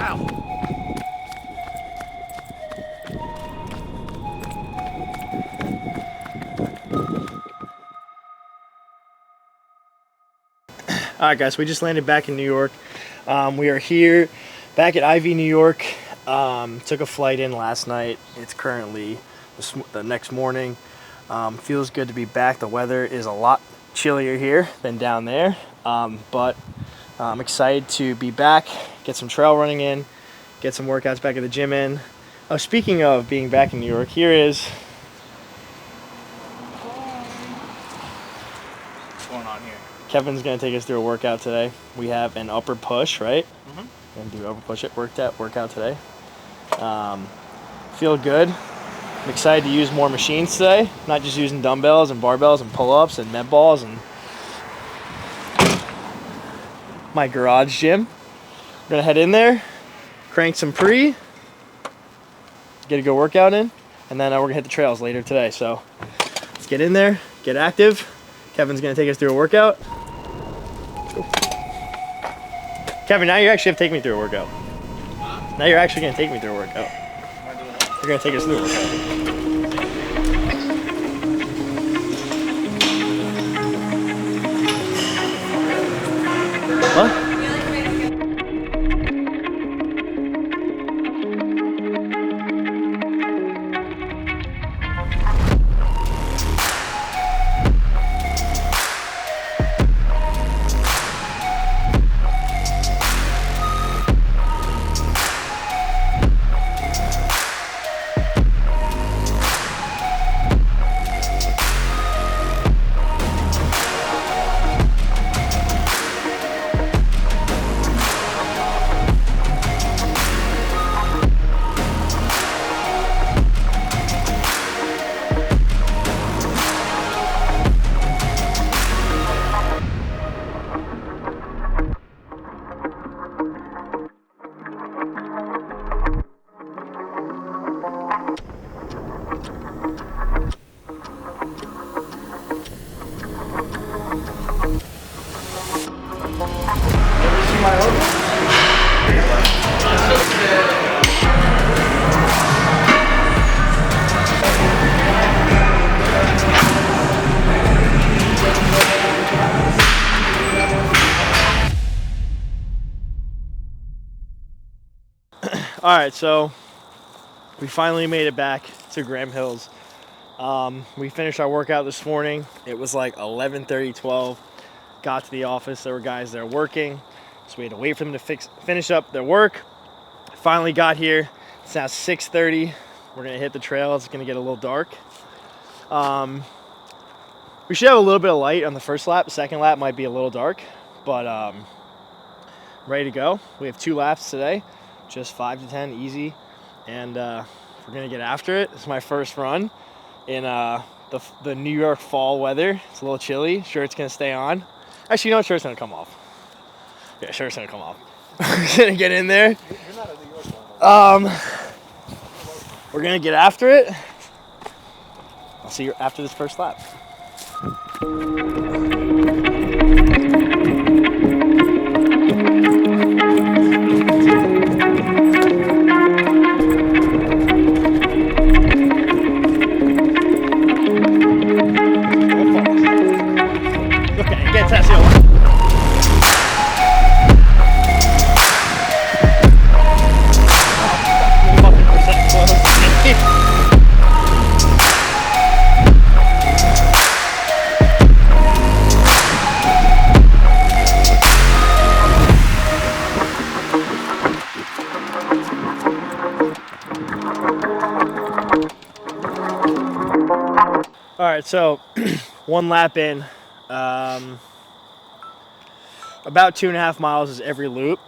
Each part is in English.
Alright guys, we just landed back in New York. We are here back at IV, New York. Took a flight in last night. It's currently the next morning. Feels good to be back. The weather is a lot chillier here than down there. But I'm excited to be back, get some trail running in, get some workouts back at the gym in. Oh, speaking of being back in New York, here is... What's going on here? Kevin's going to take us through a workout today. We have an upper push, right? Mm-hmm. Going to do upper push it workout today. Feel good. I'm excited to use more machines today. Not just using dumbbells and barbells and pull-ups and med balls and my garage gym. We're going to head in there, crank some pre, get a good workout in, and then we're going to hit the trails later today. So let's get in there, get active. Kevin's going to take us through a workout. Kevin, now you actually have to take me through a workout. Now you're actually going to take me through a workout. You're going to take us through a workout. What? Alright, so we finally made it back to Graham Hills. We finished our workout this morning. It was like 11:30, 12. Got to the office. There were guys there working, so we had to wait for them to finish up their work. Finally got here. It's now 6:30. We're going to hit the trail. It's going to get a little dark. We should have a little bit of light on the first lap. The second lap might be a little dark, but ready to go. We have 2 laps today. Just 5 to 10, easy, and we're gonna get after it. It's my first run in the New York fall weather. It's a little chilly. Shirt's gonna stay on. Actually, you know what? Shirt's gonna come off. Yeah, shirt's gonna come off. We're gonna get in there. You're not a New York one. We're gonna get after it. I'll see you after this first lap. All right, so 1 lap in, about 2.5 miles is every loop.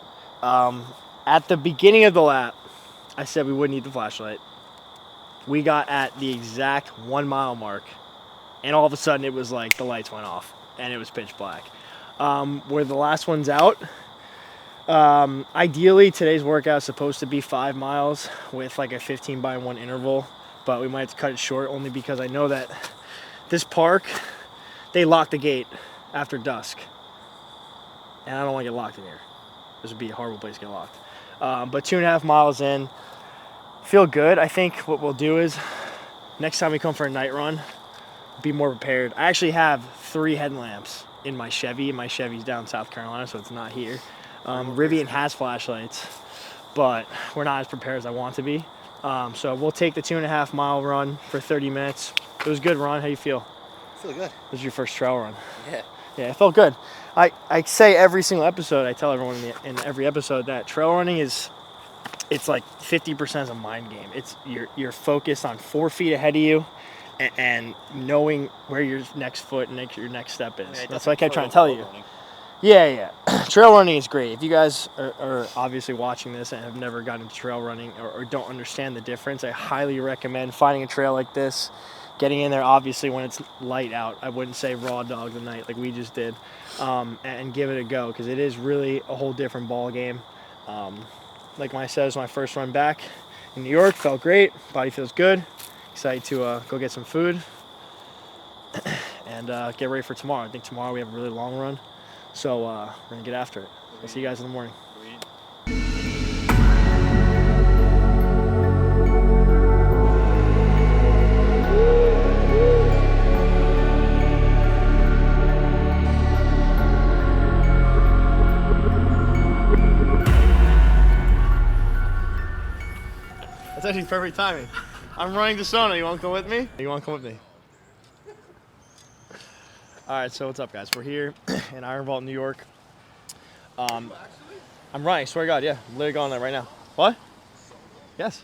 At the beginning of the lap, I said we wouldn't need the flashlight. We got at the exact 1 mile mark, and all of a sudden it was like the lights went off and it was pitch black. Where the last one's out, ideally today's workout is supposed to be 5 miles with like a 15-by-1 interval, but we might have to cut it short only because I know that this park, they lock the gate after dusk, and I don't want to get locked in here. This would be a horrible place to get locked. But 2.5 miles in, feel good. I think what we'll do is next time we come for a night run, be more prepared. I actually have 3 headlamps in my Chevy. My Chevy's down South Carolina, so it's not here. Rivian has flashlights, but we're not as prepared as I want to be. So we'll take the 2.5 mile run for 30 minutes. It was a good run. How you feel? I feel good. This is your first trail run. Yeah. Yeah, it felt good. I say every single episode, I tell everyone in every episode that trail running it's like 50% is a mind game. It's you're focused on 4 feet ahead of you and knowing where your next foot and your next step is. Yeah, that's what I kept trying to tell you. Running. Yeah. Trail running is great. If you guys are obviously watching this and have never gotten into trail running or don't understand the difference, I highly recommend finding a trail like this, getting in there obviously when it's light out. I wouldn't say raw dog the night like we just did, and give it a go because it is really a whole different ball game. Like I said, it was my first run back in New York. Felt great. Body feels good. Excited to go get some food and get ready for tomorrow. I think tomorrow we have a really long run. So we're going to get after it. I'll see you guys in the morning. That's actually perfect timing. I'm running to Sona. You want to come with me? You want to come with me? All right, so what's up, guys? We're here in Iron Vault, New York. I'm running, I swear to God, yeah. I'm literally going there right now. What? Yes.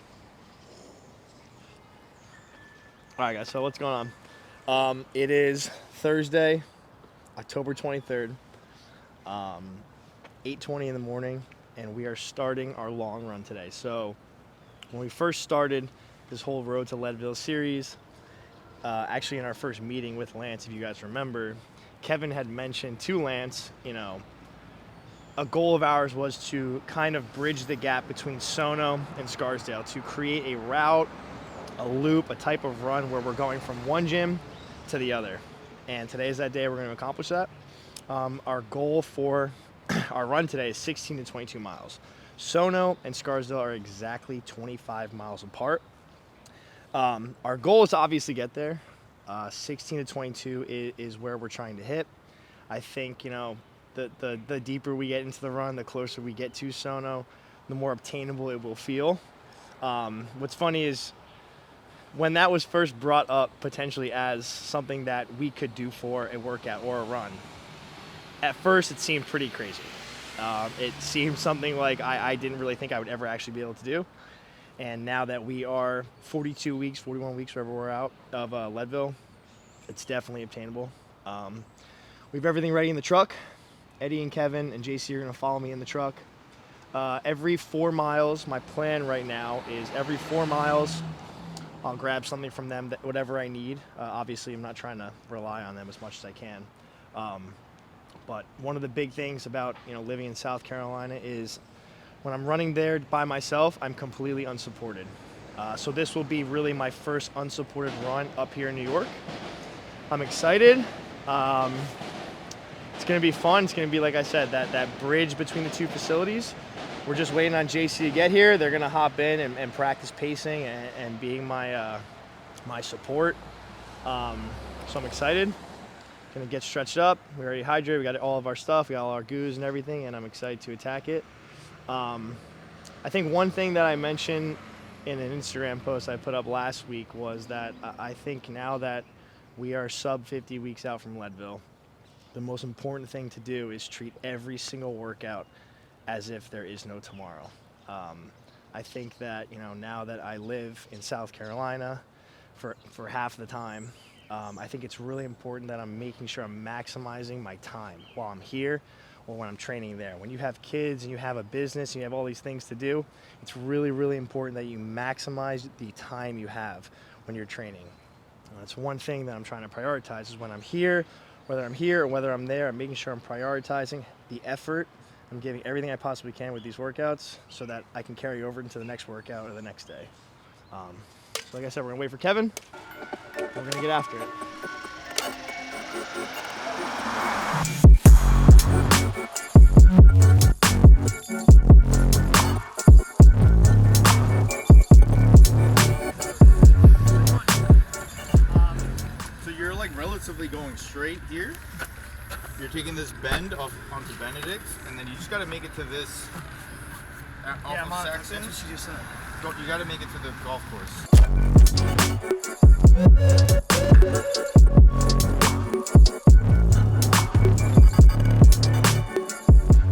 All right, guys, so what's going on? It is Thursday, October 23rd, 8:20 in the morning, and we are starting our long run today. So when we first started this whole Road to Leadville series, actually in our first meeting with Lance, if you guys remember, Kevin had mentioned to Lance, a goal of ours was to kind of bridge the gap between Sono and Scarsdale, to create a route, a loop, a type of run where we're going from one gym to the other. And today's that day we're going to accomplish that. Our goal for our run today is 16 to 22 miles. Sono and Scarsdale are exactly 25 miles apart. Our goal is to obviously get there. 16 to 22 is where we're trying to hit. I think, the deeper we get into the run, the closer we get to Sono, the more obtainable it will feel. What's funny is when that was first brought up potentially as something that we could do for a workout or a run, at first it seemed pretty crazy. It seemed something like I didn't really think I would ever actually be able to do. And now that we are 42 weeks, 41 weeks, wherever we're out of Leadville, it's definitely obtainable. We have everything ready in the truck. Eddie and Kevin and JC are going to follow me in the truck. Every 4 miles, my plan right now is every 4 miles, I'll grab something from them, whatever I need. Obviously, I'm not trying to rely on them as much as I can. But one of the big things about living in South Carolina is when I'm running there by myself, I'm completely unsupported. So this will be really my first unsupported run up here in New York. I'm excited. It's going to be fun. It's going to be, like I said, that bridge between the two facilities. We're just waiting on JC to get here. They're going to hop in and practice pacing and being my support. So I'm excited. Going to get stretched up. We already hydrated. We got all of our stuff. We got all our goos and everything, and I'm excited to attack it. I think one thing that I mentioned in an Instagram post I put up last week was that I think now that we are sub 50 weeks out from Leadville, the most important thing to do is treat every single workout as if there is no tomorrow. I think that, now that I live in South Carolina for half the time, I think it's really important that I'm making sure I'm maximizing my time while I'm here or when I'm training there. When you have kids and you have a business and you have all these things to do, it's really, really important that you maximize the time you have when you're training. That's one thing that I'm trying to prioritize is when I'm here, whether I'm here or whether I'm there, I'm making sure I'm prioritizing the effort. I'm giving everything I possibly can with these workouts so that I can carry over into the next workout or the next day. So like I said, we're gonna wait for Kevin. We're gonna get after it. going straight here. You're taking this bend off onto Benedict, and then you just got to make it to this off of Saxon. That's what she just said. You got to make it to the golf course.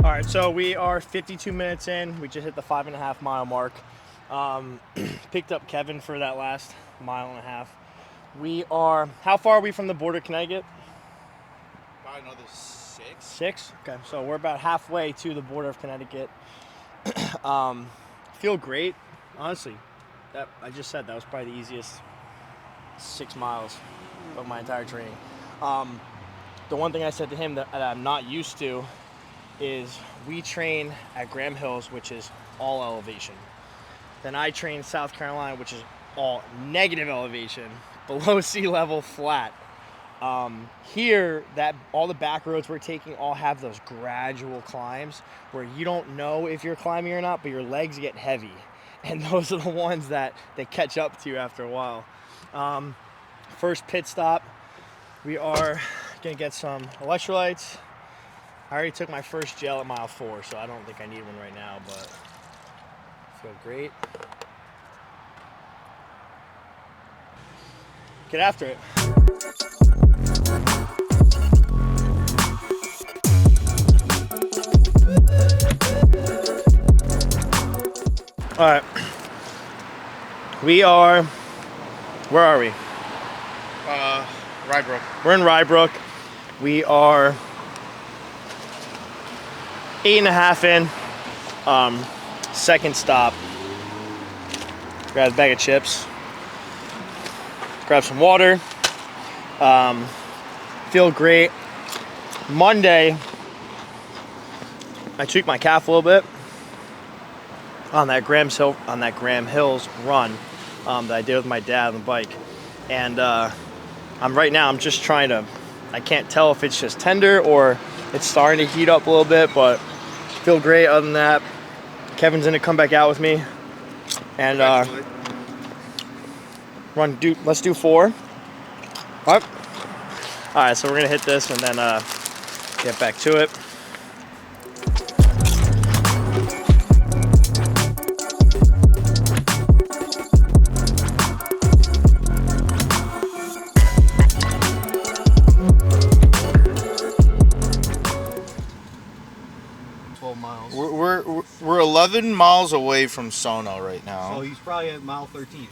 All right, so we are 52 minutes in. We just hit the 5.5 mile mark. Picked up Kevin for that last 1.5 miles. We are, how far are we from the border of Connecticut? About another 6. 6? Okay, so we're about halfway to the border of Connecticut. Feel great, honestly. That I just said that was probably the easiest 6 miles of my entire training. The one thing I said to him that I'm not used to is we train at Graham Hills, which is all elevation. Then I train South Carolina, which is all negative elevation, below sea level, flat. Here, that all the back roads we're taking all have those gradual climbs where you don't know if you're climbing or not, but your legs get heavy. And those are the ones that they catch up to you after a while. First pit stop, we are gonna get some electrolytes. I already took my first gel at mile 4, so I don't think I need one right now, but feel great. Get after it. All right. We are, where are we? Rybrook. We're in Rybrook. We are 8.5 in. Second stop. Grab a bag of chips. Grab some water. Feel great. Monday, I tweaked my calf a little bit on that Graham Hills run that I did with my dad on the bike, and I'm just trying to. I can't tell if it's just tender or it's starting to heat up a little bit, but feel great. Other than that, Kevin's gonna come back out with me, and let's do 4. All right, so we're gonna hit this and then get back to it. We're 11 miles away from Sono right now. So he's probably at mile 13.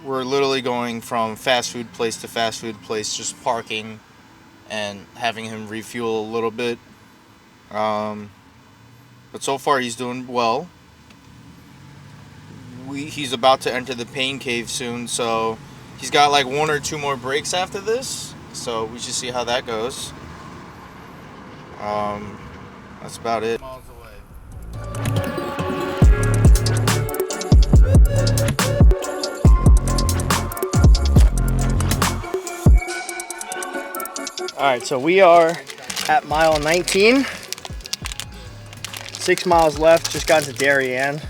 We're literally going from fast food place to fast food place, just parking and having him refuel a little bit. But so far he's doing well. He's about to enter the pain cave soon, so he's got like 1 or 2 more breaks after this. So we should see how that goes. That's about it. Miles away. All right, so we are at mile 19. 6 miles left, just got to Darien.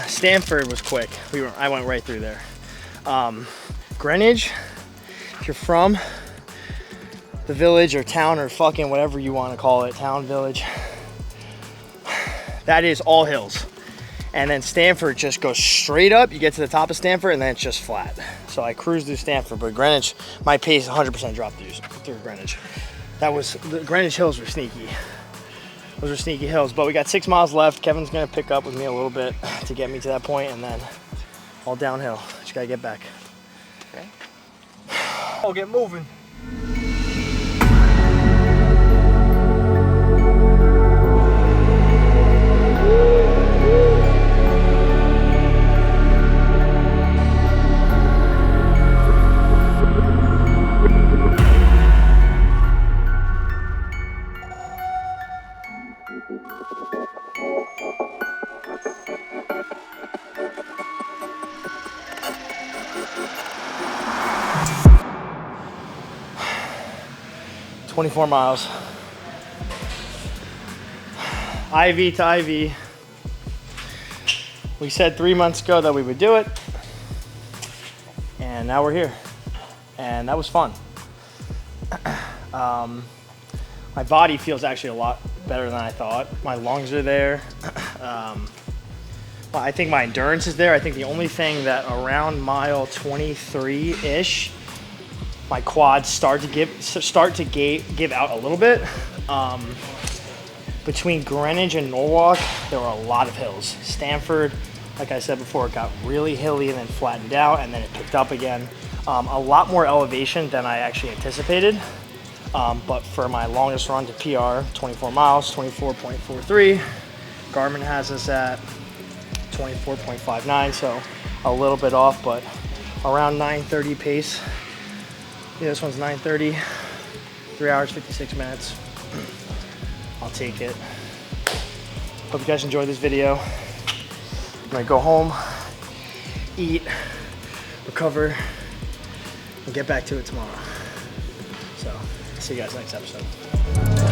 Stanford was quick. I went right through there. Greenwich, if you're from the village or town or fucking whatever you want to call it, town, village, that is all hills. And then Stanford just goes straight up. You get to the top of Stanford and then it's just flat. So I cruised through Stanford, but Greenwich, my pace 100% dropped through Greenwich. The Greenwich hills were sneaky. Those are sneaky hills, but we got 6 miles left. Kevin's gonna pick up with me a little bit to get me to that point, and then all downhill. Just gotta get back. Okay. Oh, get moving. $24 miles. IV to IV. We said 3 months ago that we would do it, and now we're here. And that was fun. My body feels actually a lot better than I thought. My lungs are there. Well, I think my endurance is there. I think the only thing that around mile 23-ish, my quads start to give out a little bit. Between Greenwich and Norwalk, there were a lot of hills. Stanford, like I said before, it got really hilly and then flattened out, and then it picked up again. A lot more elevation than I actually anticipated. But for my longest run to PR, 24 miles, 24.43, Garmin has us at 24.59, so a little bit off, but around 9:30 pace. Yeah, this one's 9:30, 3 hours, 56 minutes. I'll take it. Hope you guys enjoyed this video. I'm gonna go home, eat, recover, and get back to it tomorrow. So, see you guys next episode.